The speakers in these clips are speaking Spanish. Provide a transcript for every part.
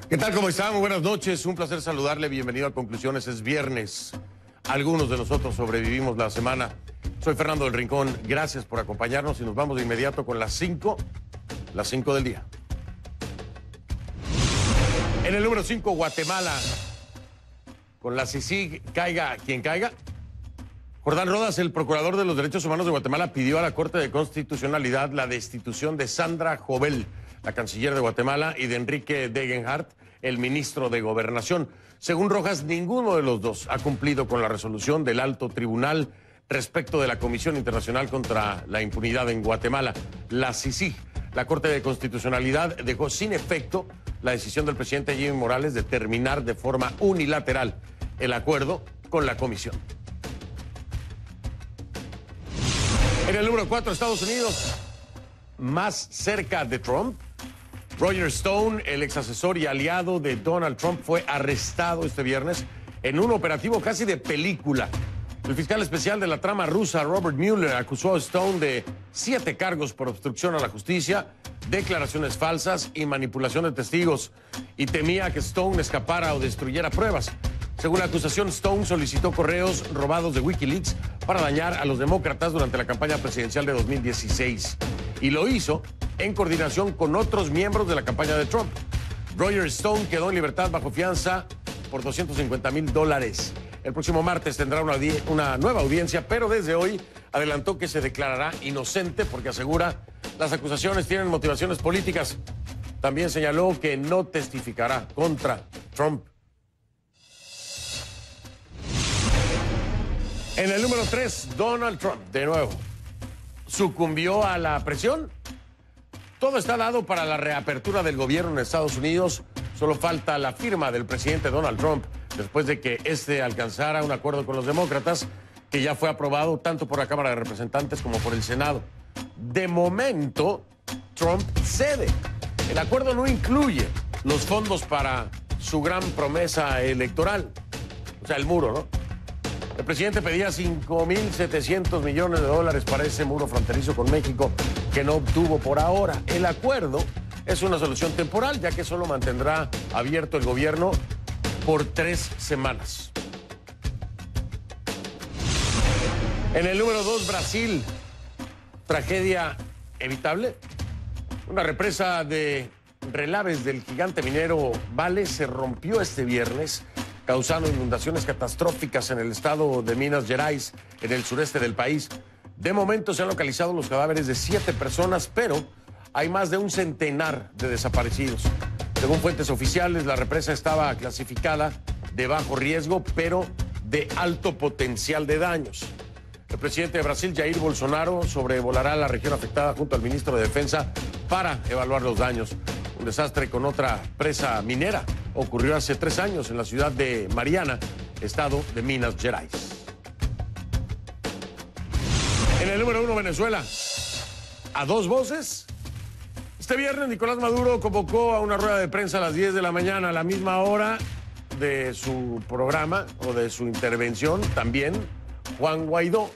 ¿Qué tal? ¿Cómo están? Muy buenas noches. Un placer saludarle. Bienvenido a Conclusiones. Es viernes. Algunos de nosotros sobrevivimos la semana. Soy Fernando del Rincón. Gracias por acompañarnos y nos vamos de inmediato con las 5 del día. En el número 5, Guatemala. Con la CICIG, caiga quien caiga. Jordán Rodas, el procurador de los derechos humanos de Guatemala, pidió a la Corte de Constitucionalidad la destitución de Sandra Jovel, la canciller de Guatemala, y de Enrique Degenhardt, el ministro de Gobernación. Según Rojas, ninguno de los dos ha cumplido con la resolución del alto tribunal respecto de la Comisión Internacional contra la Impunidad en Guatemala, la CICIG. La Corte de Constitucionalidad dejó sin efecto la decisión del presidente Jimmy Morales de terminar de forma unilateral el acuerdo con la comisión. En el número 4, Estados Unidos, más cerca de Trump. Roger Stone, el ex asesor y aliado de Donald Trump, fue arrestado este viernes en un operativo casi de película. El fiscal especial de la trama rusa, Robert Mueller, acusó a Stone de 7 cargos por obstrucción a la justicia, declaraciones falsas y manipulación de testigos, y temía que Stone escapara o destruyera pruebas. Según la acusación, Stone solicitó correos robados de Wikileaks para dañar a los demócratas durante la campaña presidencial de 2016. Y lo hizo en coordinación con otros miembros de la campaña de Trump. Roger Stone quedó en libertad bajo fianza por $250,000. El próximo martes tendrá una nueva audiencia, pero desde hoy adelantó que se declarará inocente porque asegura las acusaciones tienen motivaciones políticas. También señaló que no testificará contra Trump. En el número 3, Donald Trump, de nuevo, sucumbió a la presión. Todo está dado para la reapertura del gobierno en Estados Unidos. Solo falta la firma del presidente Donald Trump después de que este alcanzara un acuerdo con los demócratas que ya fue aprobado tanto por la Cámara de Representantes como por el Senado. De momento, Trump cede. El acuerdo no incluye los fondos para su gran promesa electoral, o sea, el muro, ¿no? El presidente pedía $5,700 millones para ese muro fronterizo con México que no obtuvo por ahora. El acuerdo es una solución temporal, ya que solo mantendrá abierto el gobierno por 3 semanas. En el número 2, Brasil. Tragedia evitable. Una represa de relaves del gigante minero Vale se rompió este viernes, causando inundaciones catastróficas en el estado de Minas Gerais, en el sureste del país. De momento se han localizado los cadáveres de 7 personas, pero hay más de un centenar de desaparecidos. Según fuentes oficiales, la represa estaba clasificada de bajo riesgo, pero de alto potencial de daños. El presidente de Brasil, Jair Bolsonaro, sobrevolará la región afectada junto al ministro de Defensa para evaluar los daños. Un desastre con otra presa minera ocurrió hace 3 años en la ciudad de Mariana, estado de Minas Gerais. En el número 1, Venezuela. A 2 voces. Este viernes, Nicolás Maduro convocó a una rueda de prensa a las 10 de la mañana, a la misma hora de su programa o de su intervención. También Juan Guaidó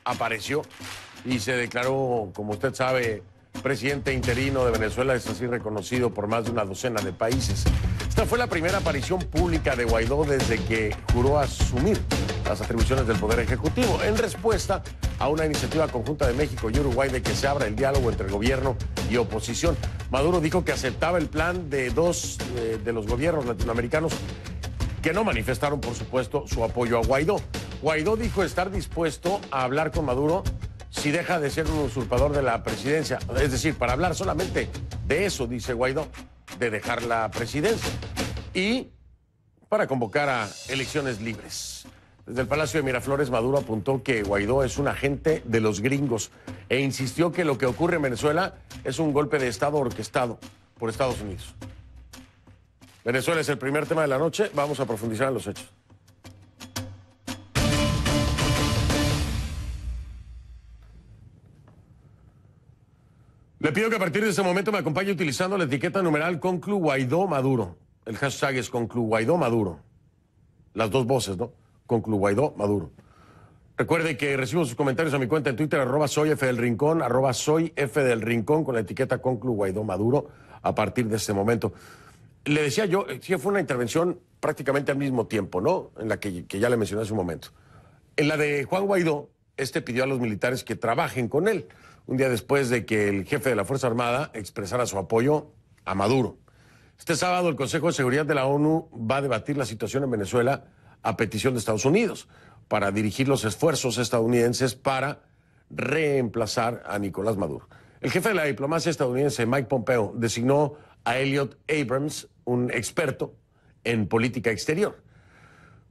apareció y se declaró, como usted sabe, presidente interino de Venezuela, es así reconocido por más de una docena de países. Esta fue la primera aparición pública de Guaidó desde que juró asumir las atribuciones del Poder Ejecutivo, en respuesta a una iniciativa conjunta de México y Uruguay de que se abra el diálogo entre el gobierno y oposición. Maduro dijo que aceptaba el plan de 2 de los gobiernos latinoamericanos que no manifestaron, por supuesto, su apoyo a Guaidó. Guaidó dijo estar dispuesto a hablar con Maduro si deja de ser un usurpador de la presidencia. Es decir, para hablar solamente de eso, dice Guaidó, de dejar la presidencia. Y para convocar a elecciones libres. Desde el Palacio de Miraflores, Maduro apuntó que Guaidó es un agente de los gringos e insistió que lo que ocurre en Venezuela es un golpe de Estado orquestado por Estados Unidos. Venezuela es el primer tema de la noche. Vamos a profundizar en los hechos. Le pido que a partir de este momento me acompañe utilizando la etiqueta numeral Conclu Guaidó Maduro. El hashtag es Conclu Guaidó Maduro. Las 2 voces, ¿no? Conclu Guaidó Maduro. Recuerde que recibo sus comentarios a mi cuenta en Twitter, @soyfdelrincón, @soyfdelrincón, con la etiqueta Conclu Guaidó Maduro a partir de este momento. Le decía yo, sí, fue una intervención prácticamente al mismo tiempo, ¿no? En la que ya le mencioné hace un momento. En la de Juan Guaidó, pidió a los militares que trabajen con él, un día después de que el jefe de la Fuerza Armada expresara su apoyo a Maduro. Este sábado el Consejo de Seguridad de la ONU va a debatir la situación en Venezuela a petición de Estados Unidos para dirigir los esfuerzos estadounidenses para reemplazar a Nicolás Maduro. El jefe de la diplomacia estadounidense, Mike Pompeo, designó a Elliot Abrams, un experto en política exterior.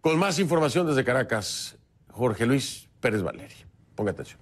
Con más información desde Caracas, Jorge Luis Pérez Valeri. Ponga atención.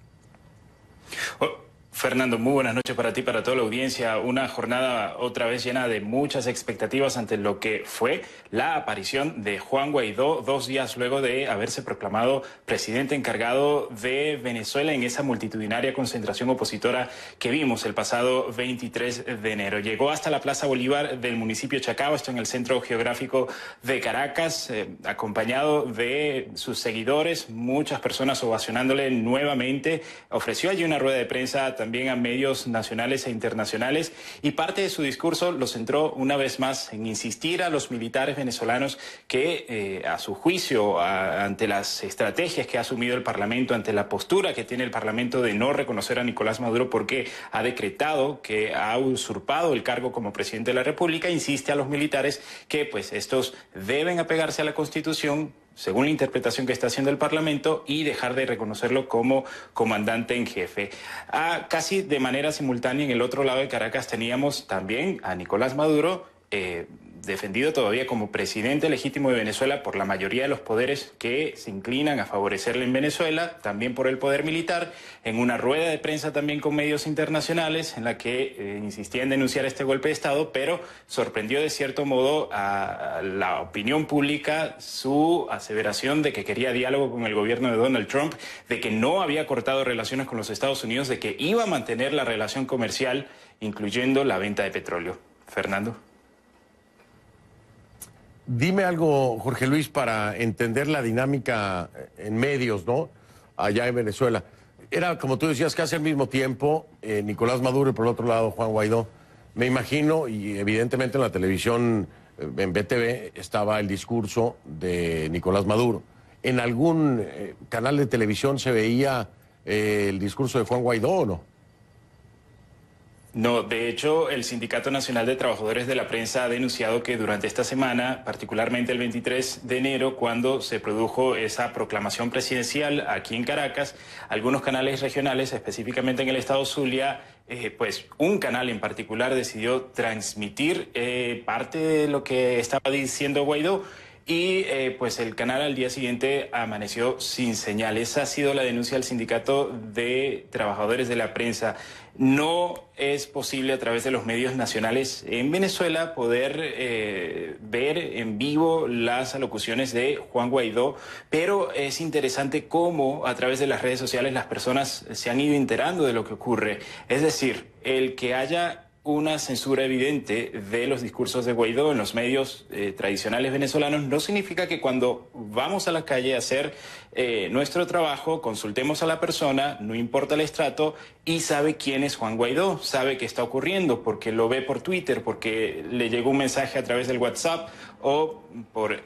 Fernando, muy buenas noches para ti, para toda la audiencia. Una jornada otra vez llena de muchas expectativas ante lo que fue la aparición de Juan Guaidó 2 días luego de haberse proclamado presidente encargado de Venezuela en esa multitudinaria concentración opositora que vimos el pasado 23 de enero. Llegó hasta la Plaza Bolívar del municipio Chacao, esto en el centro geográfico de Caracas, acompañado de sus seguidores, muchas personas ovacionándole nuevamente. Ofreció allí una rueda de prensa también a medios nacionales e internacionales, y parte de su discurso lo centró una vez más en insistir a los militares venezolanos que a su juicio, ante las estrategias que ha asumido el Parlamento, ante la postura que tiene el Parlamento de no reconocer a Nicolás Maduro porque ha decretado que ha usurpado el cargo como presidente de la República, insiste a los militares que pues estos deben apegarse a la Constitución según la interpretación que está haciendo el Parlamento, y dejar de reconocerlo como comandante en jefe. Casi de manera simultánea, en el otro lado de Caracas teníamos también a Nicolás Maduro, defendido todavía como presidente legítimo de Venezuela por la mayoría de los poderes que se inclinan a favorecerle en Venezuela, también por el poder militar, en una rueda de prensa también con medios internacionales en la que insistía en denunciar este golpe de Estado, pero sorprendió de cierto modo a la opinión pública su aseveración de que quería diálogo con el gobierno de Donald Trump, de que no había cortado relaciones con los Estados Unidos, de que iba a mantener la relación comercial, incluyendo la venta de petróleo. Fernando. Dime algo, Jorge Luis, para entender la dinámica en medios, ¿no? Allá en Venezuela. Era, como tú decías, casi al mismo tiempo Nicolás Maduro y por el otro lado Juan Guaidó. Me imagino, y evidentemente en la televisión, en BTV, estaba el discurso de Nicolás Maduro. ¿En algún canal de televisión se veía el discurso de Juan Guaidó o no? No, de hecho, el Sindicato Nacional de Trabajadores de la Prensa ha denunciado que durante esta semana, particularmente el 23 de enero, cuando se produjo esa proclamación presidencial aquí en Caracas, algunos canales regionales, específicamente en el estado Zulia, pues un canal en particular decidió transmitir parte de lo que estaba diciendo Guaidó, y pues el canal al día siguiente amaneció sin señal. Esa ha sido la denuncia del Sindicato de Trabajadores de la Prensa. No es posible a través de los medios nacionales en Venezuela poder ver en vivo las alocuciones de Juan Guaidó, pero es interesante cómo a través de las redes sociales las personas se han ido enterando de lo que ocurre. Es decir, el que haya una censura evidente de los discursos de Guaidó en los medios tradicionales venezolanos no significa que cuando vamos a la calle a hacer nuestro trabajo, consultemos a la persona, no importa el estrato, y sabe quién es Juan Guaidó, sabe qué está ocurriendo, porque lo ve por Twitter, porque le llegó un mensaje a través del WhatsApp o por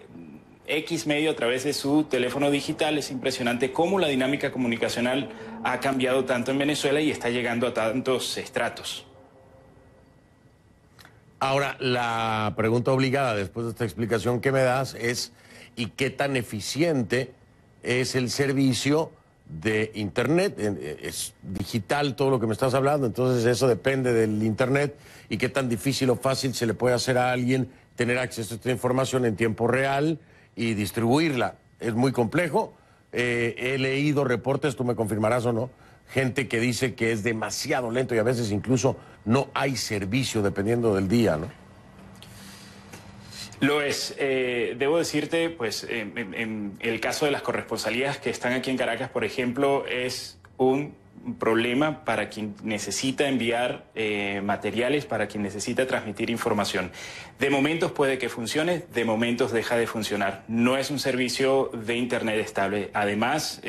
X medio a través de su teléfono digital. Es impresionante cómo la dinámica comunicacional ha cambiado tanto en Venezuela y está llegando a tantos estratos. Ahora, la pregunta obligada después de esta explicación que me das es, ¿y qué tan eficiente es el servicio de Internet? Es digital todo lo que me estás hablando, entonces eso depende del Internet, y qué tan difícil o fácil se le puede hacer a alguien tener acceso a esta información en tiempo real y distribuirla. Es muy complejo. He leído reportes, tú me confirmarás o no, gente que dice que es demasiado lento y a veces incluso no hay servicio dependiendo del día, ¿no? Lo es. Debo decirte, pues, en el caso de las corresponsalías que están aquí en Caracas, por ejemplo, es un problema para quien necesita enviar materiales, para quien necesita transmitir información. De momentos puede que funcione, de momentos deja de funcionar. No es un servicio de Internet estable. Además,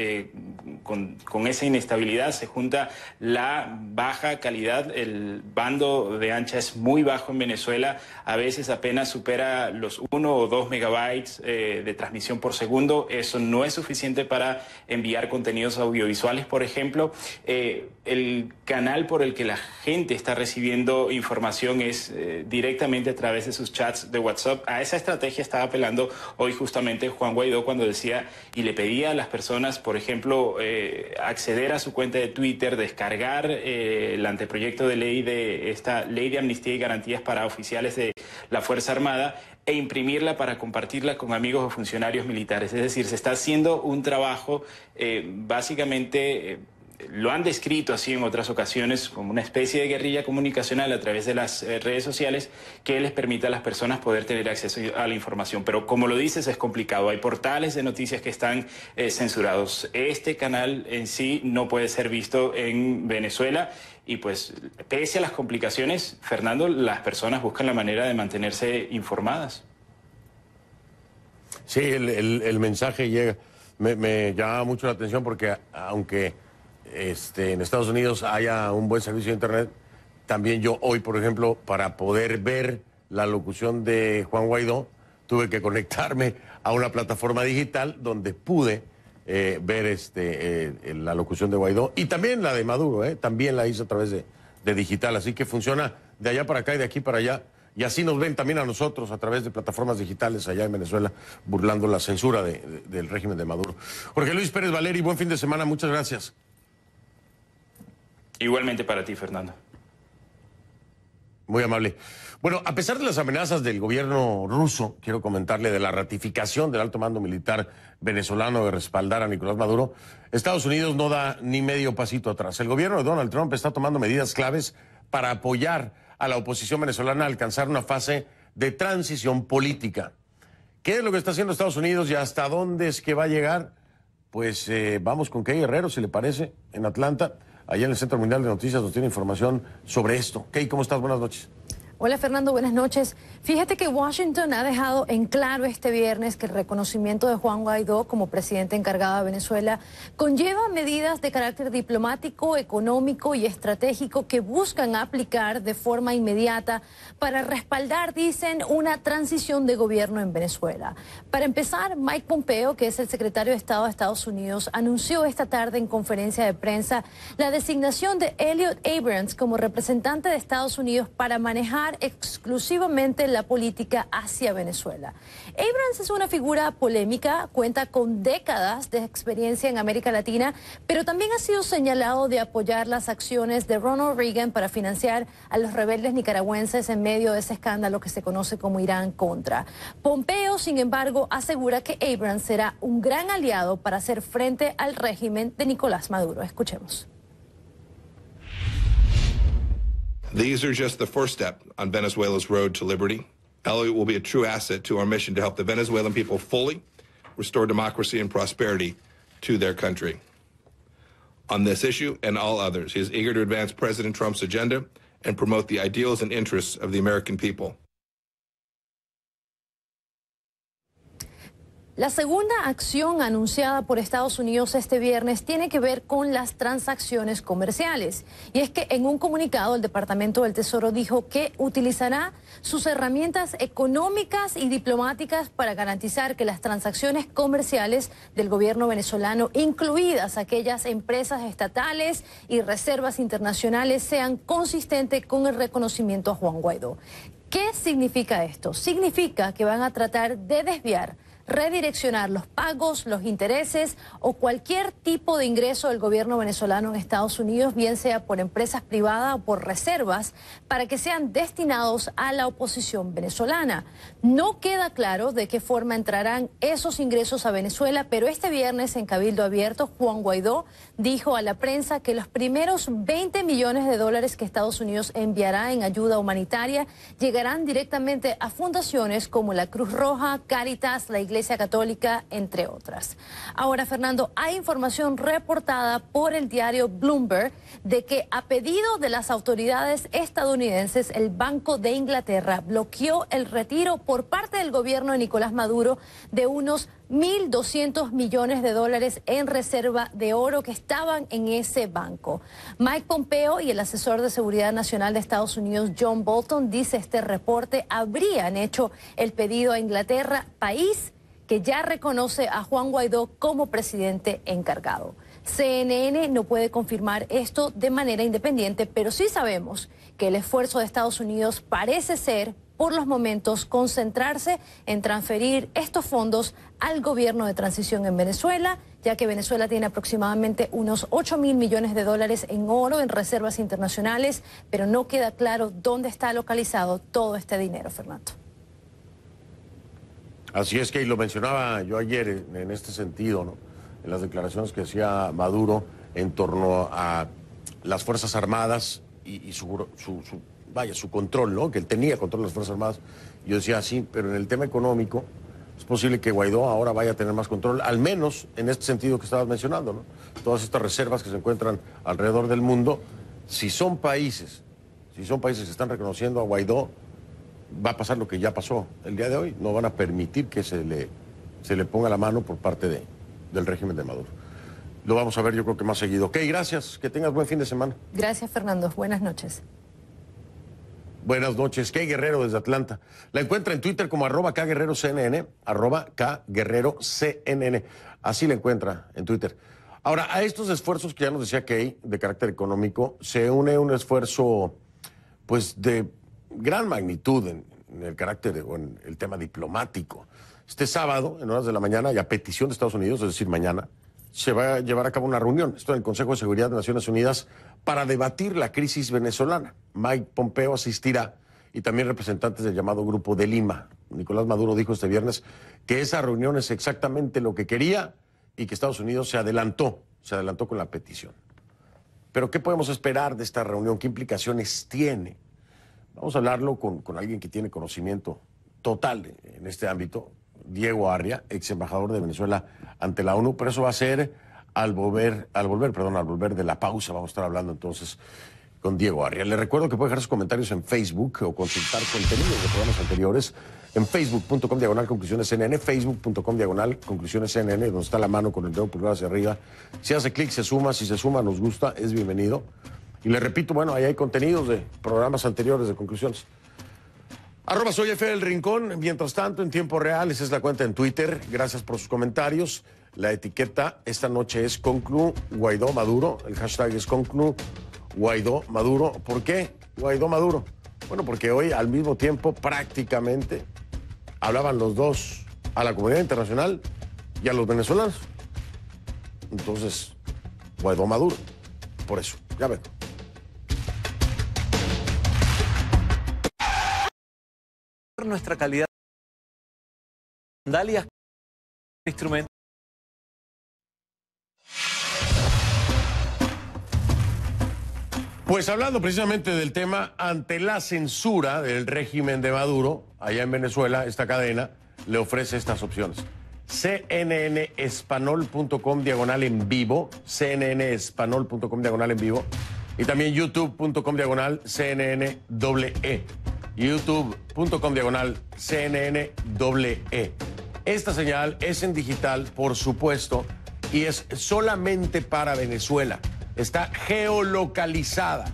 con esa inestabilidad se junta la baja calidad. El bando de ancha es muy bajo en Venezuela, a veces apenas supera los 1 o 2 megabytes de transmisión por segundo. Eso no es suficiente para enviar contenidos audiovisuales, por ejemplo. El canal por el que la gente está recibiendo información es directamente a través de sus chats de WhatsApp. A esa estrategia estaba apelando hoy justamente Juan Guaidó cuando decía y le pedía a las personas, por ejemplo, acceder a su cuenta de Twitter, descargar el anteproyecto de ley de esta ley de amnistía y garantías para oficiales de la Fuerza Armada e imprimirla para compartirla con amigos o funcionarios militares. Es decir, se está haciendo un trabajo básicamente... Lo han descrito así en otras ocasiones como una especie de guerrilla comunicacional a través de las redes sociales que les permite a las personas poder tener acceso a la información. Pero como lo dices, es complicado. Hay portales de noticias que están censurados. Este canal en sí no puede ser visto en Venezuela y pues pese a las complicaciones, Fernando, las personas buscan la manera de mantenerse informadas. Sí, el mensaje llega. Me llama mucho la atención porque aunque... en Estados Unidos haya un buen servicio de internet, también yo hoy, por ejemplo, para poder ver la locución de Juan Guaidó, tuve que conectarme a una plataforma digital donde pude ver la locución de Guaidó y también la de Maduro, también la hice a través de digital, así que funciona de allá para acá y de aquí para allá. Y así nos ven también a nosotros a través de plataformas digitales allá en Venezuela, burlando la censura del régimen de Maduro. Jorge Luis Pérez Valeri, buen fin de semana, muchas gracias. Igualmente para ti, Fernando. Muy amable. Bueno, a pesar de las amenazas del gobierno ruso, quiero comentarle de la ratificación del alto mando militar venezolano de respaldar a Nicolás Maduro, Estados Unidos no da ni medio pasito atrás. El gobierno de Donald Trump está tomando medidas claves para apoyar a la oposición venezolana a alcanzar una fase de transición política. ¿Qué es lo que está haciendo Estados Unidos y hasta dónde es que va a llegar? Pues vamos con Key Herrero, si le parece, en Atlanta. Allá en el Centro Mundial de Noticias nos tiene información sobre esto. Key, ¿cómo estás? Buenas noches. Hola Fernando, buenas noches. Fíjate que Washington ha dejado en claro este viernes que el reconocimiento de Juan Guaidó como presidente encargado de Venezuela conlleva medidas de carácter diplomático, económico y estratégico que buscan aplicar de forma inmediata para respaldar, dicen, una transición de gobierno en Venezuela. Para empezar, Mike Pompeo, que es el secretario de Estado de Estados Unidos, anunció esta tarde en conferencia de prensa la designación de Elliot Abrams como representante de Estados Unidos para manejar exclusivamente la política hacia Venezuela. Abrams es una figura polémica, cuenta con décadas de experiencia en América Latina, pero también ha sido señalado de apoyar las acciones de Ronald Reagan para financiar a los rebeldes nicaragüenses en medio de ese escándalo que se conoce como Irán-Contra. Pompeo, sin embargo, asegura que Abrams será un gran aliado para hacer frente al régimen de Nicolás Maduro. Escuchemos. These are just the first step on Venezuela's road to liberty. Elliot will be a true asset to our mission to help the Venezuelan people fully restore democracy and prosperity to their country. On this issue and all others, he is eager to advance President Trump's agenda and promote the ideals and interests of the American people. La segunda acción anunciada por Estados Unidos este viernes tiene que ver con las transacciones comerciales. Y es que en un comunicado el Departamento del Tesoro dijo que utilizará sus herramientas económicas y diplomáticas para garantizar que las transacciones comerciales del gobierno venezolano, incluidas aquellas empresas estatales y reservas internacionales, sean consistentes con el reconocimiento a Juan Guaidó. ¿Qué significa esto? Significa que van a tratar de desviar, redireccionar los pagos, los intereses o cualquier tipo de ingreso del gobierno venezolano en Estados Unidos, bien sea por empresas privadas o por reservas, para que sean destinados a la oposición venezolana. No queda claro de qué forma entrarán esos ingresos a Venezuela, pero este viernes en Cabildo Abierto, Juan Guaidó dijo a la prensa que los primeros 20 millones de dólares que Estados Unidos enviará en ayuda humanitaria llegarán directamente a fundaciones como la Cruz Roja, Cáritas, la Iglesia Católica, entre otras. Ahora, Fernando, hay información reportada por el diario Bloomberg de que a pedido de las autoridades estadounidenses, el Banco de Inglaterra bloqueó el retiro por parte del gobierno de Nicolás Maduro de unos 1.200 millones de dólares en reserva de oro que estaban en ese banco. Mike Pompeo y el asesor de Seguridad Nacional de Estados Unidos, John Bolton, dice este reporte, habrían hecho el pedido a Inglaterra, país que ya reconoce a Juan Guaidó como presidente encargado. CNN no puede confirmar esto de manera independiente, pero sí sabemos que el esfuerzo de Estados Unidos parece ser, por los momentos, concentrarse en transferir estos fondos al gobierno de transición en Venezuela, ya que Venezuela tiene aproximadamente unos 8.000 millones de dólares en oro en reservas internacionales, pero no queda claro dónde está localizado todo este dinero, Fernando. Así es, que y lo mencionaba yo ayer en este sentido, ¿no? En las declaraciones que hacía Maduro en torno a las Fuerzas Armadas y su control, ¿no? Que él tenía control de las Fuerzas Armadas. Yo decía, sí, pero en el tema económico es posible que Guaidó ahora vaya a tener más control, al menos en este sentido que estabas mencionando, ¿no? Todas estas reservas que se encuentran alrededor del mundo, si son países que están reconociendo a Guaidó, va a pasar lo que ya pasó el día de hoy. No van a permitir que se le ponga la mano por parte del régimen de Maduro. Lo vamos a ver, yo creo que más seguido. Ok, gracias. Que tengas buen fin de semana. Gracias, Fernando. Buenas noches. Buenas noches. Kay Guerrero desde Atlanta. La encuentra en Twitter como @KGuerreroCNN, @KGuerreroCNN. Así la encuentra en Twitter. Ahora, a estos esfuerzos que ya nos decía Kay, de carácter económico, se une un esfuerzo, pues, de gran magnitud en el carácter o en el tema diplomático. Este sábado, en horas de la mañana, y a petición de Estados Unidos, es decir, mañana, se va a llevar a cabo una reunión, esto en el Consejo de Seguridad de Naciones Unidas, para debatir la crisis venezolana. Mike Pompeo asistirá y también representantes del llamado Grupo de Lima. Nicolás Maduro dijo este viernes que esa reunión es exactamente lo que quería y que Estados Unidos se adelantó con la petición. Pero ¿qué podemos esperar de esta reunión? ¿Qué implicaciones tiene? Vamos a hablarlo con alguien que tiene conocimiento total en este ámbito, Diego Arria, ex embajador de Venezuela ante la ONU, pero eso va a ser al volver de la pausa. Vamos a estar hablando entonces con Diego Arria. Le recuerdo que puede dejar sus comentarios en Facebook o consultar contenidos de programas anteriores en facebook.com/conclusionescnn, facebook.com/conclusionescnn, donde está la mano con el dedo pulgar hacia arriba. Si hace clic, se suma. Si se suma, nos gusta, es bienvenido. Y le repito, bueno, ahí hay contenidos de programas anteriores de Conclusiones. @soy F del Rincón. Mientras tanto, en tiempo real, esa es la cuenta en Twitter. Gracias por sus comentarios. La etiqueta esta noche es Conclu Guaidó Maduro. El hashtag es Conclu Guaidó Maduro. ¿Por qué Guaidó Maduro? Bueno, porque hoy al mismo tiempo prácticamente hablaban los dos a la comunidad internacional y a los venezolanos. Entonces, Guaidó Maduro. Por eso, ya ven. Nuestra calidad de sandalias, instrumentos. Pues hablando precisamente del tema, ante la censura del régimen de Maduro, allá en Venezuela, esta cadena le ofrece estas opciones. cnnespanol.com/en vivo, cnnespanol.com/en vivo, y también youtube.com/CNN youtube.com/CNN. Esta señal es en digital, por supuesto, y es solamente para Venezuela. Está geolocalizada.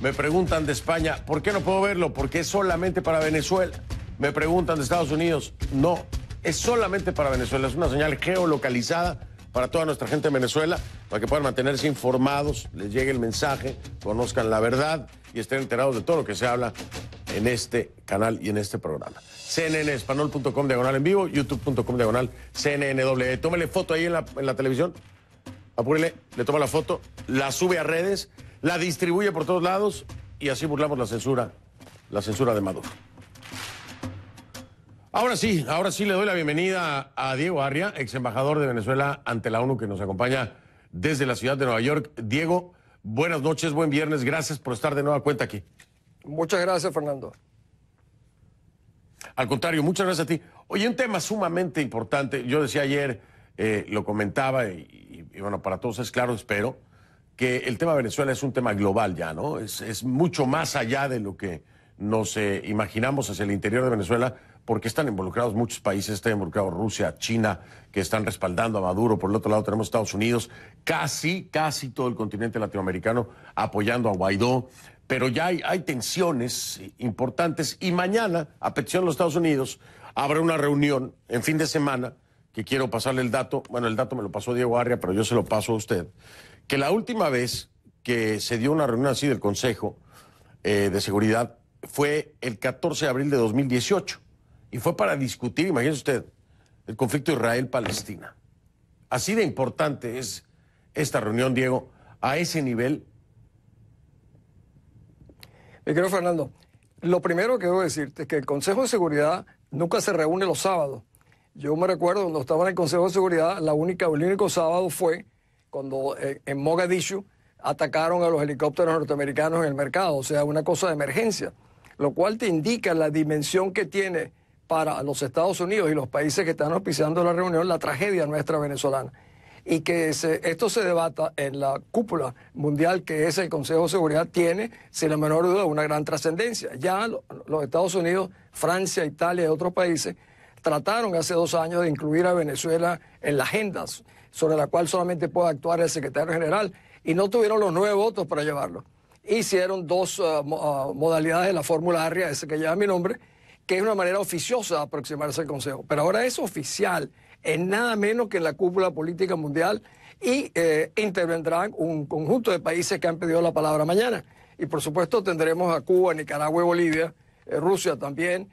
Me preguntan de España, ¿por qué no puedo verlo? Porque es solamente para Venezuela. Me preguntan de Estados Unidos, no, es solamente para Venezuela. Es una señal geolocalizada para toda nuestra gente en Venezuela, para que puedan mantenerse informados, les llegue el mensaje, conozcan la verdad y estén enterados de todo lo que se habla en este canal y en este programa. cnnespanol.com/en vivo, youtube.com/CNN. Tómele foto ahí en la televisión, apúrele, le toma la foto, la sube a redes, la distribuye por todos lados y así burlamos la censura de Maduro. Ahora sí le doy la bienvenida a Diego Arria, ex embajador de Venezuela ante la ONU, que nos acompaña desde la ciudad de Nueva York. Diego, buenas noches, buen viernes, gracias por estar de nueva cuenta aquí. Muchas gracias, Fernando. Al contrario, muchas gracias a ti. Oye, un tema sumamente importante, yo decía ayer, lo comentaba y bueno, para todos es claro, espero, que el tema de Venezuela es un tema global ya, ¿no? Es mucho más allá de lo que nos imaginamos hacia el interior de Venezuela, porque están involucrados muchos países, está involucrado Rusia, China, que están respaldando a Maduro. Por el otro lado tenemos Estados Unidos, casi todo el continente latinoamericano apoyando a Guaidó. Pero ya hay tensiones importantes y mañana, a petición de los Estados Unidos, habrá una reunión en fin de semana, que quiero pasarle el dato. Bueno, el dato me lo pasó Diego Arria, pero yo se lo paso a usted. Que la última vez que se dio una reunión así del Consejo de Seguridad fue el 14 de abril de 2018. Y fue para discutir, imagínese usted, el conflicto Israel-Palestina. Así de importante es esta reunión, Diego, a ese nivel. Mi querido Fernando, lo primero que debo decirte es que el Consejo de Seguridad nunca se reúne los sábados. Yo me recuerdo cuando estaba en el Consejo de Seguridad, el único sábado fue cuando en Mogadishu atacaron a los helicópteros norteamericanos en el mercado, o sea, una cosa de emergencia, lo cual te indica la dimensión que tiene para los Estados Unidos y los países que están auspiciando la reunión la tragedia nuestra venezolana. Y que esto se debata en la cúpula mundial que es el Consejo de Seguridad tiene, sin la menor duda, una gran trascendencia. Ya los Estados Unidos, Francia, Italia y otros países trataron hace 2 años de incluir a Venezuela en la agenda sobre la cual solamente puede actuar el secretario general y no tuvieron los 9 votos para llevarlo. Hicieron 2 modalidades de la fórmula Arria, ese que lleva mi nombre, que es una manera oficiosa de aproximarse al Consejo. Pero ahora es oficial, es nada menos que en la cúpula política mundial y intervendrán un conjunto de países que han pedido la palabra mañana. Y por supuesto tendremos a Cuba, Nicaragua y Bolivia, Rusia también,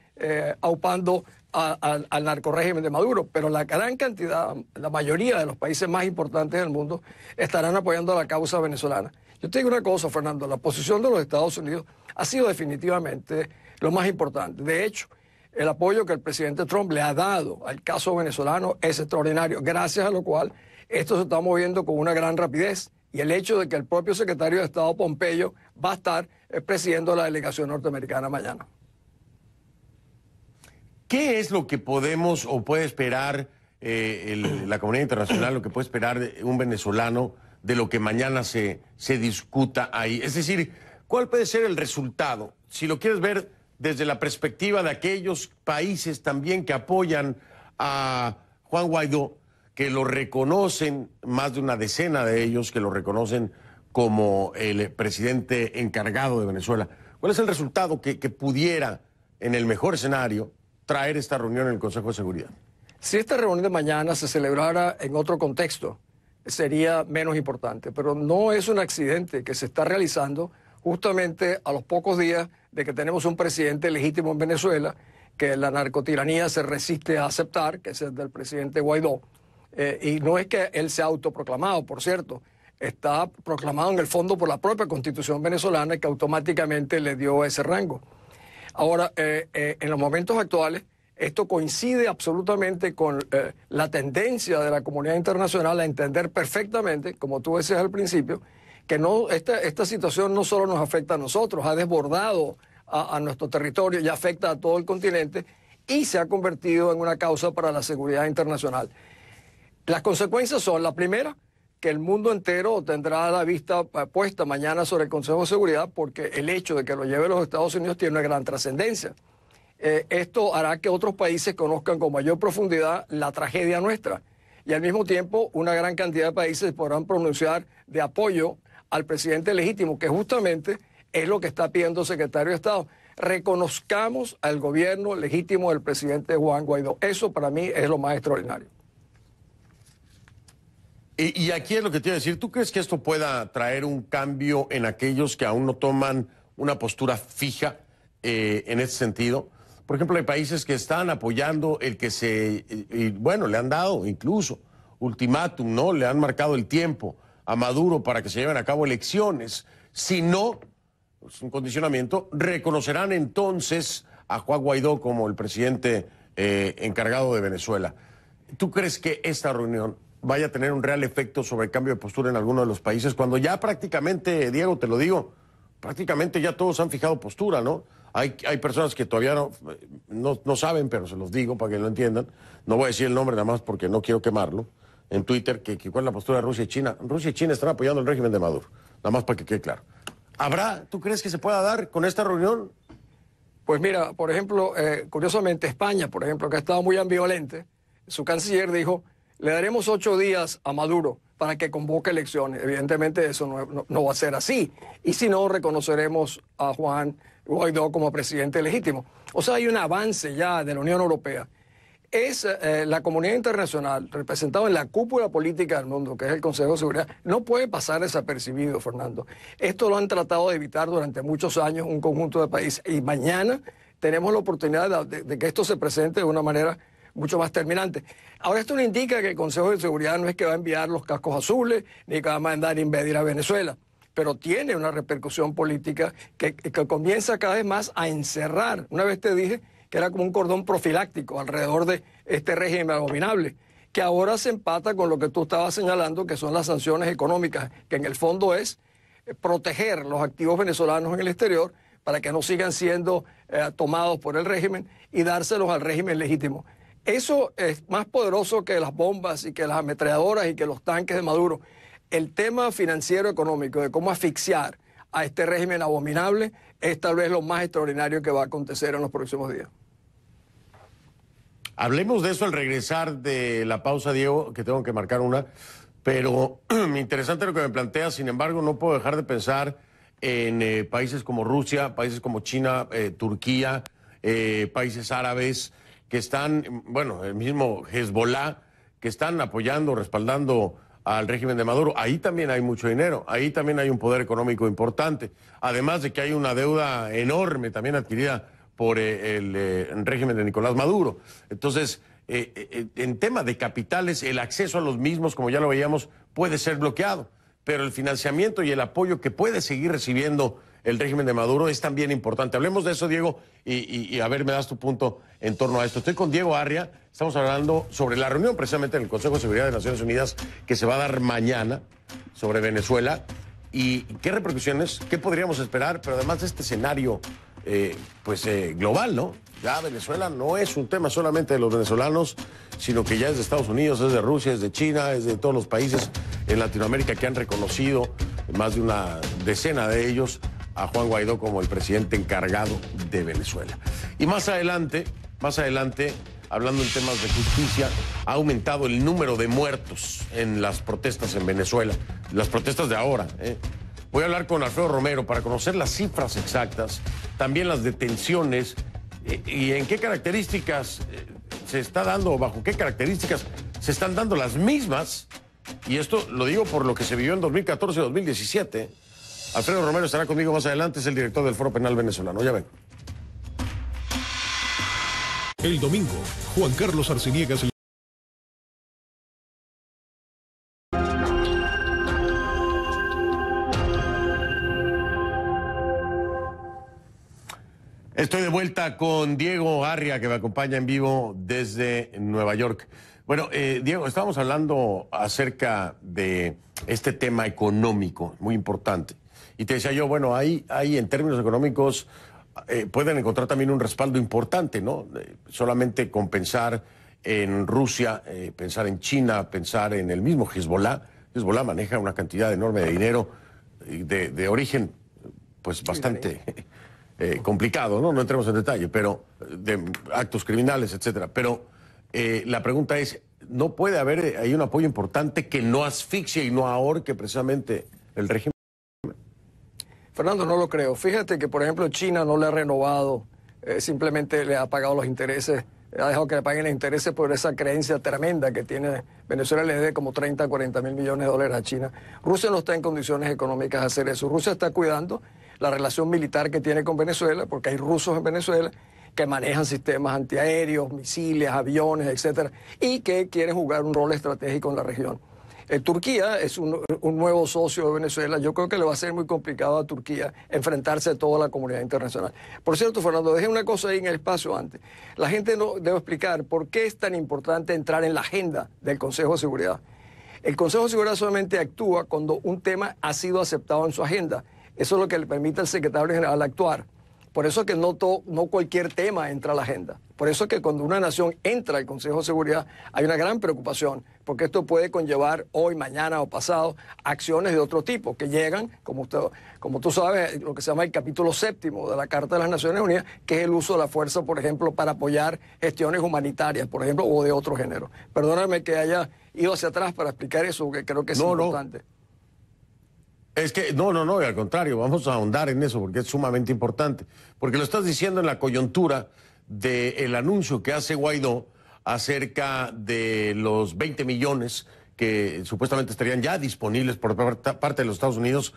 aupando al narcorrégimen de Maduro. Pero la gran cantidad, la mayoría de los países más importantes del mundo estarán apoyando la causa venezolana. Yo te digo una cosa, Fernando, la posición de los Estados Unidos ha sido definitivamente lo más importante. De hecho, el apoyo que el presidente Trump le ha dado al caso venezolano es extraordinario, gracias a lo cual esto se está moviendo con una gran rapidez. Y el hecho de que el propio secretario de Estado Pompeo va a estar presidiendo la delegación norteamericana mañana. ¿Qué es lo que podemos o puede esperar la comunidad internacional, lo que puede esperar de un venezolano de lo que mañana se discuta ahí? Es decir, ¿cuál puede ser el resultado? Si lo quieres ver desde la perspectiva de aquellos países también que apoyan a Juan Guaidó, que lo reconocen, más de una decena de ellos, que lo reconocen como el presidente encargado de Venezuela. ¿Cuál es el resultado que pudiera, en el mejor escenario, traer esta reunión en el Consejo de Seguridad? Si esta reunión de mañana se celebrara en otro contexto, sería menos importante, pero no es un accidente que se está realizando justamente a los pocos días de que tenemos un presidente legítimo en Venezuela, que la narcotiranía se resiste a aceptar, que es el del presidente Guaidó. Y no es que él sea autoproclamado, por cierto, está proclamado en el fondo por la propia Constitución venezolana que automáticamente le dio ese rango. Ahora, en los momentos actuales, esto coincide absolutamente con la tendencia de la comunidad internacional a entender perfectamente, como tú decías al principio, que esta situación no solo nos afecta a nosotros, ha desbordado a nuestro territorio y afecta a todo el continente y se ha convertido en una causa para la seguridad internacional. Las consecuencias son, la primera, que el mundo entero tendrá la vista puesta mañana sobre el Consejo de Seguridad porque el hecho de que lo lleve los Estados Unidos tiene una gran trascendencia. Esto hará que otros países conozcan con mayor profundidad la tragedia nuestra y al mismo tiempo una gran cantidad de países podrán pronunciar de apoyo al presidente legítimo, que justamente es lo que está pidiendo el secretario de Estado. Reconozcamos al gobierno legítimo del presidente Juan Guaidó. Eso para mí es lo más extraordinario. Y aquí es lo que te iba a decir. ¿Tú crees que esto pueda traer un cambio en aquellos que aún no toman una postura fija en ese sentido? Por ejemplo, hay países que están apoyando el que bueno, le han dado incluso ultimátum, ¿no? Le han marcado el tiempo a Maduro para que se lleven a cabo elecciones. Si no, es un condicionamiento, reconocerán entonces a Juan Guaidó como el presidente encargado de Venezuela. ¿Tú crees que esta reunión vaya a tener un real efecto sobre el cambio de postura en alguno de los países? Cuando ya prácticamente, Diego, te lo digo, prácticamente ya todos han fijado postura, ¿no? Hay personas que todavía no saben, pero se los digo para que lo entiendan. No voy a decir el nombre nada más porque no quiero quemarlo. En Twitter, cuál es la postura de Rusia y China. Rusia y China están apoyando el régimen de Maduro. Nada más para que quede claro. ¿Tú crees que se pueda dar con esta reunión? Pues mira, por ejemplo, curiosamente España, por ejemplo, que ha estado muy ambivalente, su canciller dijo, le daremos 8 días a Maduro para que convoque elecciones. Evidentemente eso no va a ser así. Y si no, reconoceremos a Juan Guaidó como presidente legítimo. O sea, hay un avance ya de la Unión Europea. Es la comunidad internacional, representada en la cúpula política del mundo, que es el Consejo de Seguridad, no puede pasar desapercibido, Fernando. Esto lo han tratado de evitar durante muchos años un conjunto de países. Y mañana tenemos la oportunidad de que esto se presente de una manera mucho más terminante. Ahora, esto no indica que el Consejo de Seguridad no es que va a enviar los cascos azules, ni que va a mandar a invadir a Venezuela, pero tiene una repercusión política que comienza cada vez más a encerrar. Una vez te dije que era como un cordón profiláctico alrededor de este régimen abominable, que ahora se empata con lo que tú estabas señalando, que son las sanciones económicas, que en el fondo es proteger los activos venezolanos en el exterior para que no sigan siendo tomados por el régimen y dárselos al régimen legítimo. Eso es más poderoso que las bombas y que las ametralladoras y que los tanques de Maduro. El tema financiero económico de cómo asfixiar a este régimen abominable es tal vez lo más extraordinario que va a acontecer en los próximos días. Hablemos de eso al regresar de la pausa, Diego, que tengo que marcar una, pero interesante lo que me planteas. Sin embargo, no puedo dejar de pensar en países como Rusia, países como China, Turquía, países árabes que están, bueno, el mismo Hezbollah, que están apoyando, respaldando al régimen de Maduro. Ahí también hay mucho dinero, ahí también hay un poder económico importante, además de que hay una deuda enorme también adquirida por el régimen de Nicolás Maduro. Entonces, en tema de capitales, el acceso a los mismos, como ya lo veíamos, puede ser bloqueado, pero el financiamiento y el apoyo que puede seguir recibiendo el régimen de Maduro es también importante. Hablemos de eso, Diego, y a ver, me das tu punto en torno a esto. Estoy con Diego Arria, estamos hablando sobre la reunión precisamente en el Consejo de Seguridad de Naciones Unidas que se va a dar mañana sobre Venezuela y qué repercusiones, qué podríamos esperar, pero además de este escenario global, ¿no? Ya Venezuela no es un tema solamente de los venezolanos, sino que ya es de Estados Unidos, es de Rusia, es de China, es de todos los países en Latinoamérica que han reconocido, más de una decena de ellos, a Juan Guaidó como el presidente encargado de Venezuela. Y más adelante, hablando en temas de justicia, ha aumentado el número de muertos en las protestas en Venezuela, las protestas de ahora. Voy a hablar con Alfredo Romero para conocer las cifras exactas, también las detenciones y en qué características se está dando, bajo qué características se están dando las mismas. Y esto lo digo por lo que se vivió en 2014-2017. Alfredo Romero estará conmigo más adelante, es el director del Foro Penal Venezolano. Ya ven. El domingo, Juan Carlos Arciniegas. Estoy de vuelta con Diego Arria, que me acompaña en vivo desde Nueva York. Bueno, Diego, estábamos hablando acerca de este tema económico, muy importante. Y te decía yo, bueno, ahí en términos económicos pueden encontrar también un respaldo importante, ¿no? Solamente con pensar en Rusia, pensar en China, pensar en el mismo Hezbollah. Hezbollah maneja una cantidad enorme de dinero de origen, pues bastante complicado, ¿no? No entremos en detalle, pero de actos criminales, etcétera. Pero la pregunta es, ¿no puede haber ahí un apoyo importante que no asfixie y no ahorque precisamente el régimen? Fernando, no lo creo. Fíjate que, por ejemplo, China no le ha renovado, simplemente le ha pagado los intereses, ha dejado que le paguen los intereses por esa creencia tremenda que tiene Venezuela, le debe como 30 a 40 mil millones de dólares a China. Rusia no está en condiciones económicas de hacer eso. Rusia está cuidando la relación militar que tiene con Venezuela, porque hay rusos en Venezuela que manejan sistemas antiaéreos, misiles, aviones, etcétera, y que quieren jugar un rol estratégico en la región. Turquía es un nuevo socio de Venezuela. Yo creo que le va a ser muy complicado a Turquía enfrentarse a toda la comunidad internacional. Por cierto, Fernando, dejé una cosa ahí en el espacio antes. La gente no debe explicar por qué es tan importante entrar en la agenda del Consejo de Seguridad. El Consejo de Seguridad solamente actúa cuando un tema ha sido aceptado en su agenda. Eso es lo que le permite al secretario general actuar. Por eso es que no cualquier tema entra a la agenda. Por eso es que cuando una nación entra al Consejo de Seguridad hay una gran preocupación porque esto puede conllevar hoy, mañana o pasado acciones de otro tipo que llegan, como tú sabes, lo que se llama el capítulo 7º de la Carta de las Naciones Unidas, que es el uso de la fuerza, por ejemplo, para apoyar gestiones humanitarias, por ejemplo, o de otro género. Perdóname que haya ido hacia atrás para explicar eso, que creo que es importante. Es que, no, y al contrario, vamos a ahondar en eso porque es sumamente importante. Porque lo estás diciendo en la coyuntura del anuncio que hace Guaidó acerca de los 20 millones que supuestamente estarían ya disponibles por parte de los Estados Unidos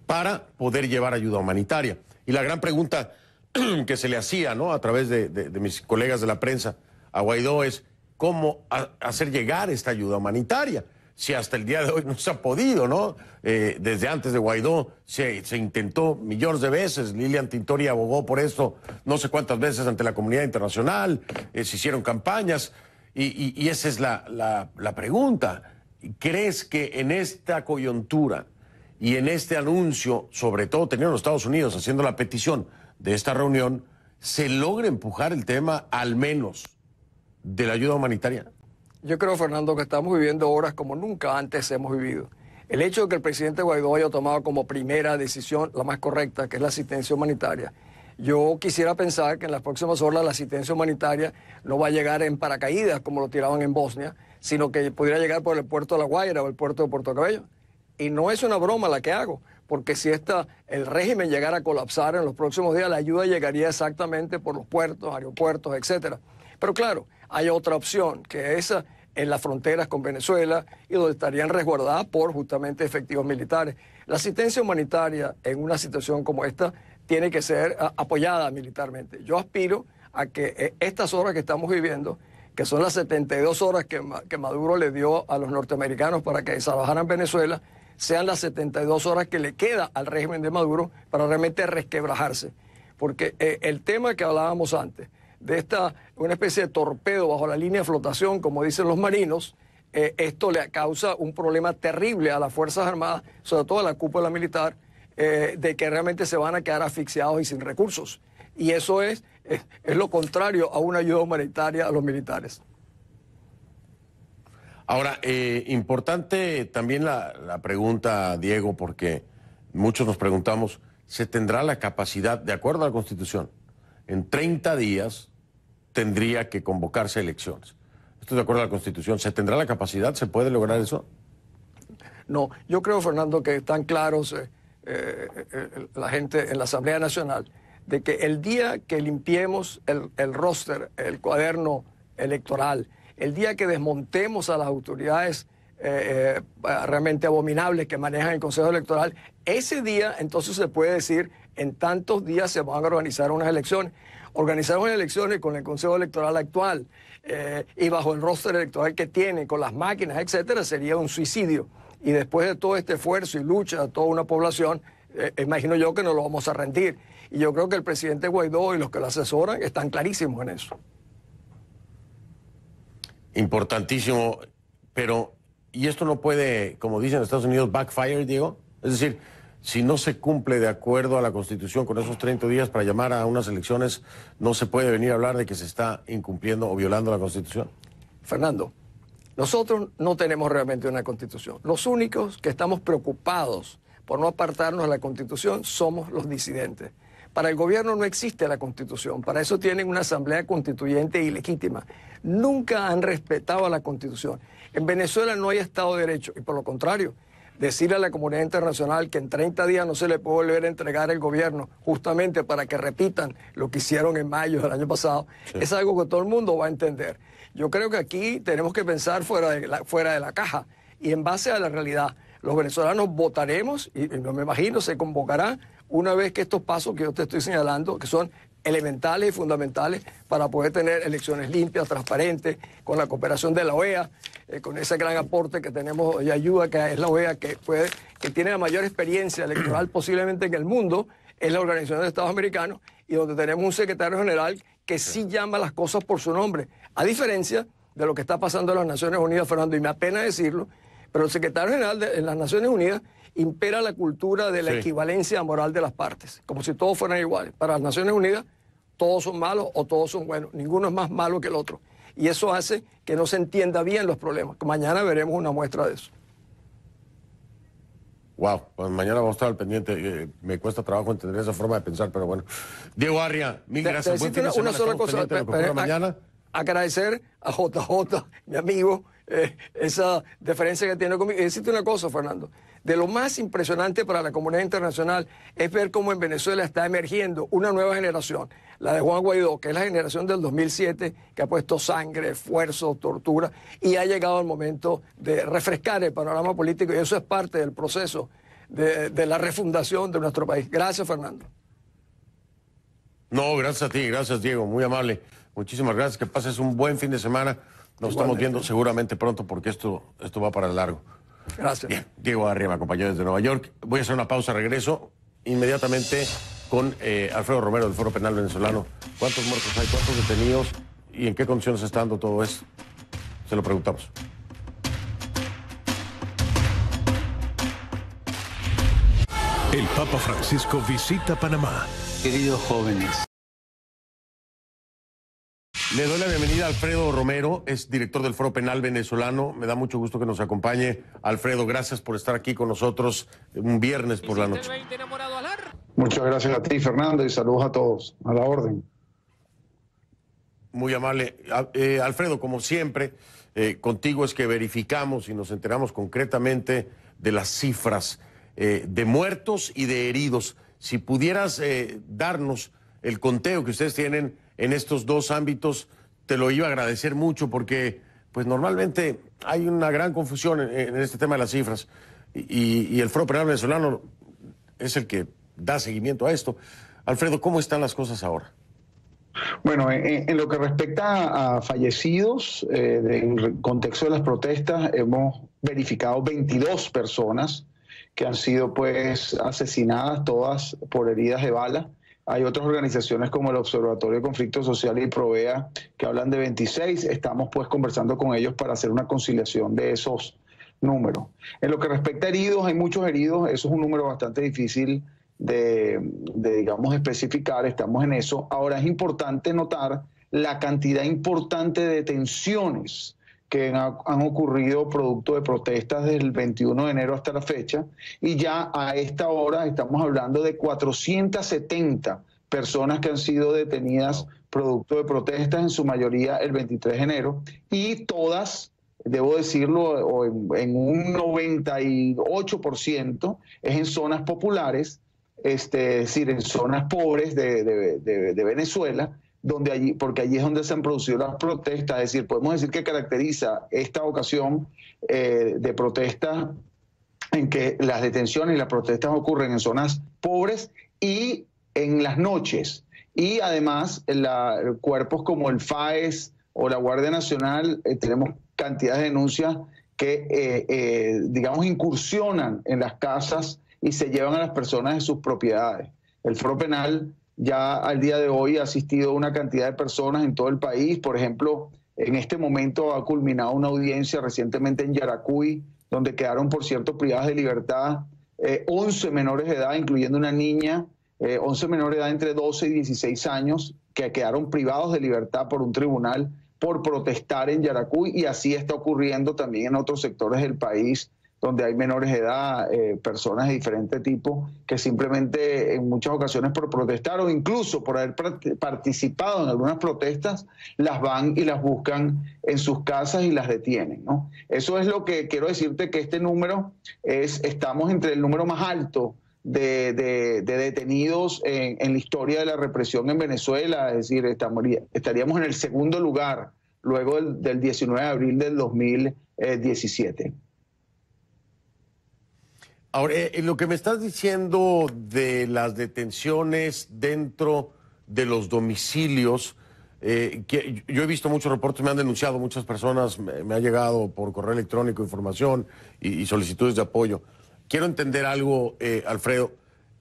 para poder llevar ayuda humanitaria. Y la gran pregunta que se le hacía, ¿no?, a través de mis colegas de la prensa a Guaidó es cómo hacer llegar esta ayuda humanitaria. Si hasta el día de hoy no se ha podido, ¿no? Desde antes de Guaidó se intentó millones de veces. Lilian Tintori abogó por esto no sé cuántas veces ante la comunidad internacional. Se hicieron campañas y esa es la pregunta. ¿Crees que en esta coyuntura y en este anuncio, sobre todo teniendo los Estados Unidos haciendo la petición de esta reunión, se logre empujar el tema al menos de la ayuda humanitaria? Yo creo, Fernando, que estamos viviendo horas como nunca antes hemos vivido. El hecho de que el presidente Guaidó haya tomado como primera decisión la más correcta, que es la asistencia humanitaria, yo quisiera pensar que en las próximas horas la asistencia humanitaria no va a llegar en paracaídas como lo tiraban en Bosnia, sino que pudiera llegar por el puerto de La Guaira o el puerto de Puerto Cabello. Y no es una broma la que hago, porque si el régimen llegara a colapsar en los próximos días, la ayuda llegaría exactamente por los puertos, aeropuertos, etcétera. Pero claro, hay otra opción, que es en las fronteras con Venezuela y donde estarían resguardadas por justamente efectivos militares. La asistencia humanitaria en una situación como esta tiene que ser apoyada militarmente. Yo aspiro a que estas horas que estamos viviendo, que son las 72 horas que Maduro le dio a los norteamericanos para que desalojaran Venezuela, sean las 72 horas que le queda al régimen de Maduro para realmente resquebrajarse. Porque el tema que hablábamos antes, de una especie de torpedo bajo la línea de flotación, como dicen los marinos, esto le causa un problema terrible a las Fuerzas Armadas, sobre todo a la cúpula militar, de que realmente se van a quedar asfixiados y sin recursos. Y eso es lo contrario a una ayuda humanitaria a los militares. Ahora, importante también la pregunta, Diego, porque muchos nos preguntamos, ¿se tendrá la capacidad, de acuerdo a la Constitución, en 30 días tendría que convocarse elecciones? Esto es de acuerdo a la Constitución. ¿Se tendrá la capacidad? ¿Se puede lograr eso? No, yo creo, Fernando, que están claros la gente en la Asamblea Nacional de que el día que limpiemos el roster, el cuaderno electoral, el día que desmontemos a las autoridades realmente abominables que manejan el Consejo Electoral, ese día entonces se puede decir, en tantos días se van a organizar unas elecciones. Organizar unas elecciones con el Consejo Electoral actual y bajo el roster electoral que tiene, con las máquinas, etcétera, sería un suicidio. Y después de todo este esfuerzo y lucha de toda una población, imagino yo que no lo vamos a rendir. Y yo creo que el presidente Guaidó y los que lo asesoran están clarísimos en eso. Importantísimo, pero ¿y esto no puede, como dicen en Estados Unidos, backfire, Diego? Es decir, si no se cumple de acuerdo a la Constitución con esos 30 días para llamar a unas elecciones, ¿no se puede venir a hablar de que se está incumpliendo o violando la Constitución? Fernando, nosotros no tenemos realmente una Constitución. Los únicos que estamos preocupados por no apartarnos de la Constitución somos los disidentes. Para el gobierno no existe la Constitución, para eso tienen una asamblea constituyente ilegítima. Nunca han respetado la Constitución. En Venezuela no hay Estado de Derecho y por lo contrario, decirle a la comunidad internacional que en 30 días no se le puede volver a entregar el gobierno justamente para que repitan lo que hicieron en mayo del año pasado, es algo que todo el mundo va a entender. Yo creo que aquí tenemos que pensar fuera de la caja y en base a la realidad. Los venezolanos votaremos y no me imagino se convocará una vez que estos pasos que yo te estoy señalando, que son elementales y fundamentales para poder tener elecciones limpias, transparentes, con la cooperación de la OEA, con ese gran aporte que tenemos y ayuda que es la OEA, que tiene la mayor experiencia electoral posiblemente en el mundo, es la Organización de Estados Americanos, y donde tenemos un secretario general que sí llama las cosas por su nombre, a diferencia de lo que está pasando en las Naciones Unidas, Fernando, y me apena decirlo, pero el secretario general en las Naciones Unidas impera la cultura de la equivalencia moral de las partes, como si todos fueran iguales. Para las Naciones Unidas, todos son malos o todos son buenos, ninguno es más malo que el otro. y eso hace que no se entienda bien los problemas. Mañana veremos una muestra de eso. Wow, pues mañana vamos a estar al pendiente. Me cuesta trabajo entender esa forma de pensar, pero bueno. Diego Arria, mil gracias. Buen fin de semana. Una sola cosa, mañana. Agradecer a JJ, mi amigo, esa deferencia que tiene conmigo. Y decirte una cosa, Fernando. De lo más impresionante para la comunidad internacional es ver cómo en Venezuela está emergiendo una nueva generación, la de Juan Guaidó, que es la generación del 2007, que ha puesto sangre, esfuerzo, tortura, y ha llegado el momento de refrescar el panorama político, y eso es parte del proceso de la refundación de nuestro país. Gracias, Fernando. No, gracias a ti, gracias, Diego, muy amable. Muchísimas gracias, que pases un buen fin de semana. Nos estamos viendo seguramente pronto porque esto va para largo. Gracias. Bien, Diego Arria me acompañó desde Nueva York. Voy a hacer una pausa, regreso inmediatamente con Alfredo Romero del Foro Penal Venezolano. ¿Cuántos muertos hay? ¿Cuántos detenidos? ¿Y en qué condiciones está dando todo esto? Se lo preguntamos. El Papa Francisco visita Panamá. Queridos jóvenes. Le doy la bienvenida a Alfredo Romero, es director del Foro Penal Venezolano. Me da mucho gusto que nos acompañe. Alfredo, gracias por estar aquí con nosotros un viernes por la noche. Muchas gracias a ti, Fernando, y saludos a todos. A la orden. Muy amable. Alfredo, como siempre, contigo es que verificamos y nos enteramos concretamente de las cifras de muertos y de heridos. Si pudieras darnos el conteo que ustedes tienen en estos dos ámbitos, te lo iba a agradecer mucho porque pues normalmente hay una gran confusión en este tema de las cifras y el Foro Penal Venezolano es el que da seguimiento a esto. Alfredo, ¿cómo están las cosas ahora? Bueno, en lo que respecta a fallecidos, en el contexto de las protestas, hemos verificado 22 personas que han sido pues asesinadas, todas por heridas de bala. Hay otras organizaciones como el Observatorio de Conflictos Sociales y Provea que hablan de 26. Estamos pues conversando con ellos para hacer una conciliación de esos números. En lo que respecta a heridos, hay muchos heridos. Eso es un número bastante difícil de digamos, especificar. Estamos en eso. Ahora es importante notar la cantidad importante de detenciones que han ocurrido producto de protestas desde el 21 de enero hasta la fecha, y ya a esta hora estamos hablando de 470 personas que han sido detenidas producto de protestas, en su mayoría el 23 de enero, y todas, debo decirlo, en un 98% es en zonas populares, es decir, en zonas pobres de Venezuela, porque allí es donde se han producido las protestas. Es decir, podemos decir que caracteriza esta ocasión de protesta en que las detenciones y las protestas ocurren en zonas pobres y en las noches. Y además, cuerpos como el FAES o la Guardia Nacional, tenemos cantidad de denuncias que, digamos, incursionan en las casas y se llevan a las personas de sus propiedades. El Foro Penal ya al día de hoy ha asistido a una cantidad de personas en todo el país. Por ejemplo, en este momento ha culminado una audiencia recientemente en Yaracuy, donde quedaron, por cierto, privadas de libertad 11 menores de edad, incluyendo una niña, 11 menores de edad entre 12 y 16 años, que quedaron privados de libertad por un tribunal por protestar en Yaracuy, y así está ocurriendo también en otros sectores del país, donde hay menores de edad, personas de diferente tipo, que simplemente en muchas ocasiones por protestar o incluso por haber participado en algunas protestas, las van y las buscan en sus casas y las detienen, ¿no? Eso es lo que quiero decirte, que este número estamos entre el número más alto de detenidos en la historia de la represión en Venezuela. Es decir, estaríamos en el segundo lugar luego del 19 de abril del 2017. Ahora, lo que me estás diciendo de las detenciones dentro de los domicilios, que yo he visto muchos reportes, me han denunciado muchas personas, me ha llegado por correo electrónico información y solicitudes de apoyo. Quiero entender algo, Alfredo.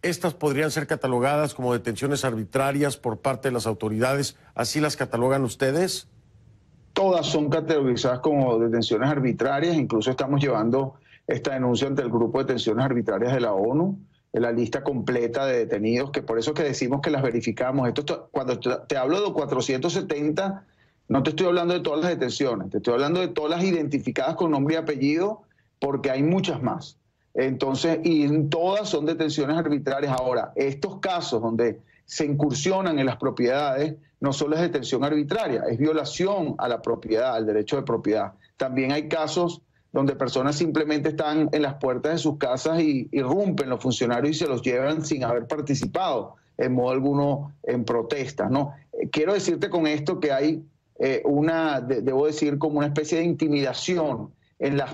¿Estas podrían ser catalogadas como detenciones arbitrarias por parte de las autoridades? ¿Así las catalogan ustedes? Todas son categorizadas como detenciones arbitrarias. Incluso estamos llevando esta denuncia ante el Grupo de Detenciones Arbitrarias de la ONU, en la lista completa de detenidos, que por eso que decimos que las verificamos. Cuando te hablo de 470 No te estoy hablando de todas las detenciones, te estoy hablando de todas las identificadas con nombre y apellido, porque hay muchas más. Entonces, y todas son detenciones arbitrarias. Ahora, estos casos donde se incursionan en las propiedades, no solo es detención arbitraria, es violación a la propiedad, al derecho de propiedad. También hay casos donde personas simplemente están en las puertas de sus casas y irrumpen los funcionarios y se los llevan sin haber participado en modo alguno en protestas, ¿no? Quiero decirte con esto que hay debo decir, como una especie de intimidación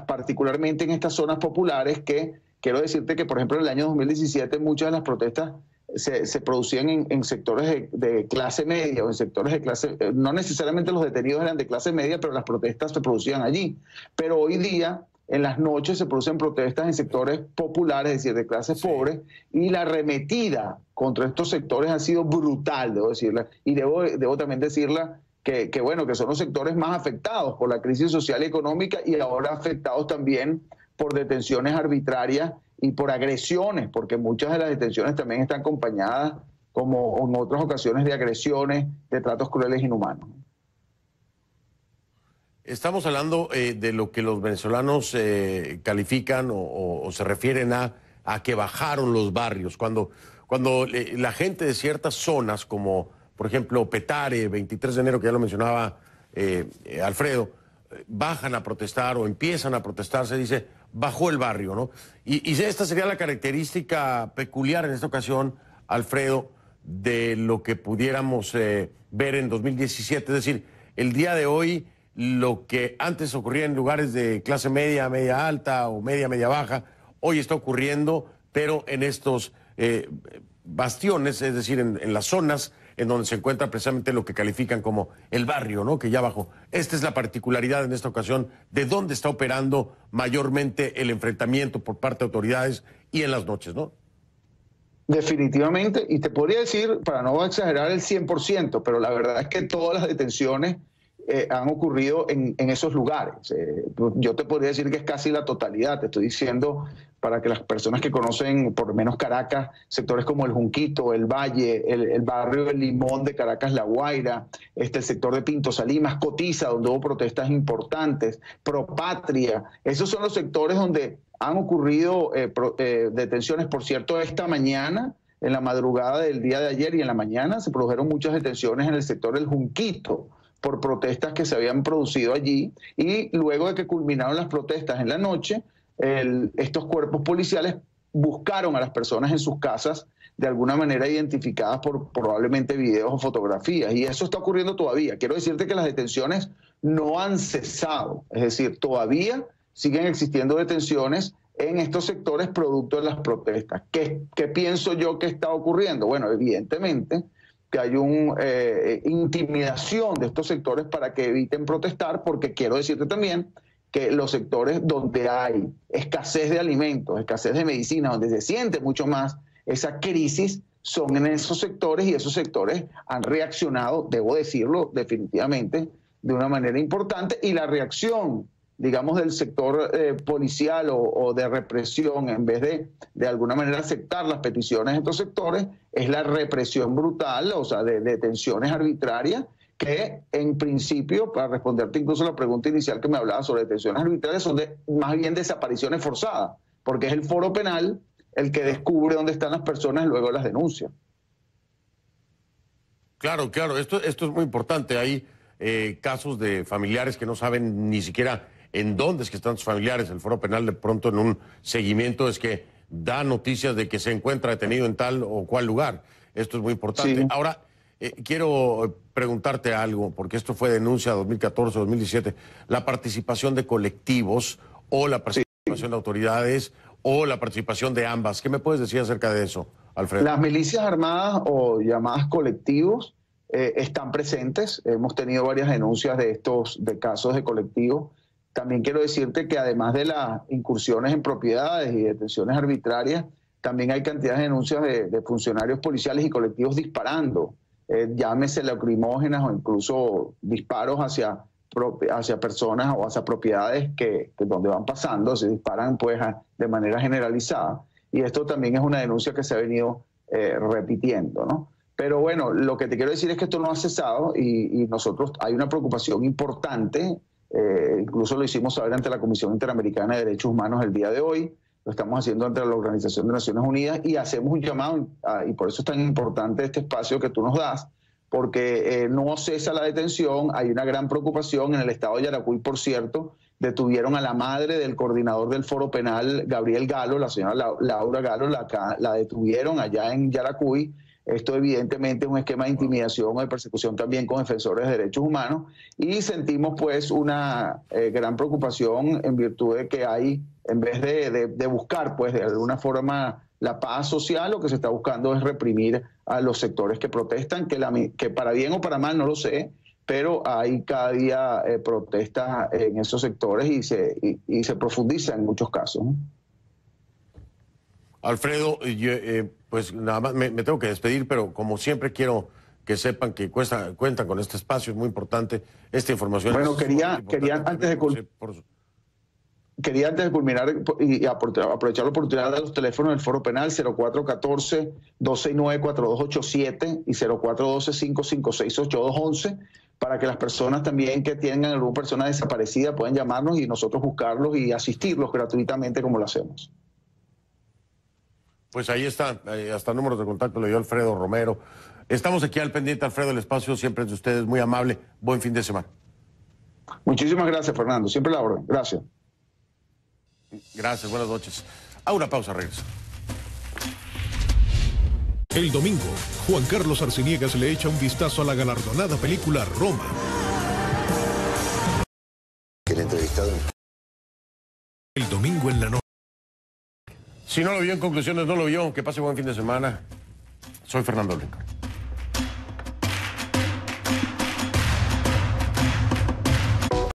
particularmente en estas zonas populares, que quiero decirte que, por ejemplo, en el año 2017 muchas de las protestas se producían en sectores de clase media o en sectores de clase, no necesariamente los detenidos eran de clase media, pero las protestas se producían allí. Pero hoy día, en las noches, se producen protestas en sectores populares, es decir, de clases pobres, y la arremetida contra estos sectores ha sido brutal, debo decirla. Y debo también decirla que bueno, que son los sectores más afectados por la crisis social y económica, y ahora afectados también por detenciones arbitrarias y por agresiones, porque muchas de las detenciones también están acompañadas, como en otras ocasiones, de agresiones, de tratos crueles e inhumanos. Estamos hablando de lo que los venezolanos califican o se refieren a que bajaron los barrios. Cuando la gente de ciertas zonas, como por ejemplo Petare, 23 de enero, que ya lo mencionaba Alfredo, bajan a protestar o empiezan a protestar, se dice, bajó el barrio, ¿no? Y esta sería la característica peculiar en esta ocasión, Alfredo, de lo que pudiéramos ver en 2017. Es decir, el día de hoy, lo que antes ocurría en lugares de clase media, media alta o media, media baja, hoy está ocurriendo, pero en estos bastiones, es decir, en las zonas en donde se encuentra precisamente lo que califican como el barrio, ¿no? Que ya bajó. Esta es la particularidad en esta ocasión de dónde está operando mayormente el enfrentamiento por parte de autoridades y en las noches, ¿no? Definitivamente, y te podría decir, para no exagerar el 100%, pero la verdad es que todas las detenciones han ocurrido en esos lugares. Yo te podría decir que es casi la totalidad. Te estoy diciendo, para que las personas que conocen por lo menos Caracas, sectores como el Junquito, el Valle, el barrio del Limón de Caracas, La Guaira, el sector de Pinto Salimas, Cotiza, donde hubo protestas importantes, Propatria, esos son los sectores donde han ocurrido detenciones. Por cierto, esta mañana, en la madrugada del día de ayer y en la mañana, se produjeron muchas detenciones en el sector del Junquito por protestas que se habían producido allí, y luego de que culminaron las protestas en la noche, estos cuerpos policiales buscaron a las personas en sus casas, de alguna manera identificadas por probablemente videos o fotografías, y eso está ocurriendo todavía. Quiero decirte que las detenciones no han cesado, es decir, todavía siguen existiendo detenciones en estos sectores producto de las protestas. ¿Qué pienso yo que está ocurriendo? Bueno, evidentemente que hay una intimidación de estos sectores para que eviten protestar, porque quiero decirte también que los sectores donde hay escasez de alimentos, escasez de medicina, donde se siente mucho más esa crisis, son en esos sectores, y esos sectores han reaccionado, debo decirlo definitivamente, de una manera importante, y la reacción, digamos, del sector policial o de represión, en vez de alguna manera aceptar las peticiones de estos sectores, es la represión brutal, o sea, de detenciones arbitrarias, que en principio, para responderte incluso a la pregunta inicial que me hablaba sobre detenciones arbitrarias, son más bien desapariciones forzadas, porque es el foro penal el que descubre dónde están las personas y luego las denuncia. Claro, claro, esto es muy importante. Hay casos de familiares que no saben ni siquiera en dónde es que están sus familiares. El foro penal de pronto en un seguimiento es que da noticias de que se encuentra detenido en tal o cual lugar. Esto es muy importante. Sí. Ahora, quiero preguntarte algo, porque esto fue denuncia 2014, 2017. La participación de colectivos o la participación de autoridades o la participación de ambas. ¿Qué me puedes decir acerca de eso, Alfredo? Las milicias armadas o llamadas colectivos están presentes. Hemos tenido varias denuncias de casos de colectivos. También quiero decirte que además de las incursiones en propiedades y detenciones arbitrarias, también hay cantidad de denuncias de funcionarios policiales y colectivos disparando, llámese lacrimógenas o incluso disparos hacia personas o hacia propiedades que donde van pasando, se disparan pues de manera generalizada. Y esto también es una denuncia que se ha venido repitiendo, ¿no? Pero bueno, lo que te quiero decir es que esto no ha cesado y nosotros hay una preocupación importante, incluso lo hicimos saber ante la Comisión Interamericana de Derechos Humanos el día de hoy, lo estamos haciendo ante la Organización de Naciones Unidas y hacemos un llamado, y por eso es tan importante este espacio que tú nos das, porque no cesa la detención, hay una gran preocupación en el estado de Yaracuy, por cierto. Detuvieron a la madre del coordinador del Foro Penal, Gabriel Galo, la señora Laura Galo, la detuvieron allá en Yaracuy. Esto evidentemente es un esquema de intimidación o de persecución también con defensores de derechos humanos y sentimos pues una gran preocupación en virtud de que hay, en vez de buscar pues de alguna forma la paz social, lo que se está buscando es reprimir a los sectores que protestan, que para bien o para mal no lo sé, pero hay cada día protestas en esos sectores y se profundiza en muchos casos, ¿no? Alfredo, pues nada más me tengo que despedir, pero como siempre quiero que sepan que cuentan con este espacio, es muy importante esta información. Bueno, quería antes de culminar y aprovechar la oportunidad de los teléfonos del Foro Penal 0414-269-4287 y 0412-556-8211 para que las personas también que tengan alguna persona desaparecida puedan llamarnos y nosotros buscarlos y asistirlos gratuitamente como lo hacemos. Pues ahí está, hasta números de contacto le dio Alfredo Romero. Estamos aquí al pendiente, Alfredo, el espacio siempre es de ustedes, muy amable. Buen fin de semana. Muchísimas gracias, Fernando. Siempre la orden. Gracias. Gracias, buenas noches. A una pausa, regreso. El domingo, Juan Carlos Arciniegas le echa un vistazo a la galardonada película Roma. El entrevistado. El domingo en la noche. Si no lo vio, en conclusiones no lo vio. Que pase buen fin de semana. Soy Fernando Blanco.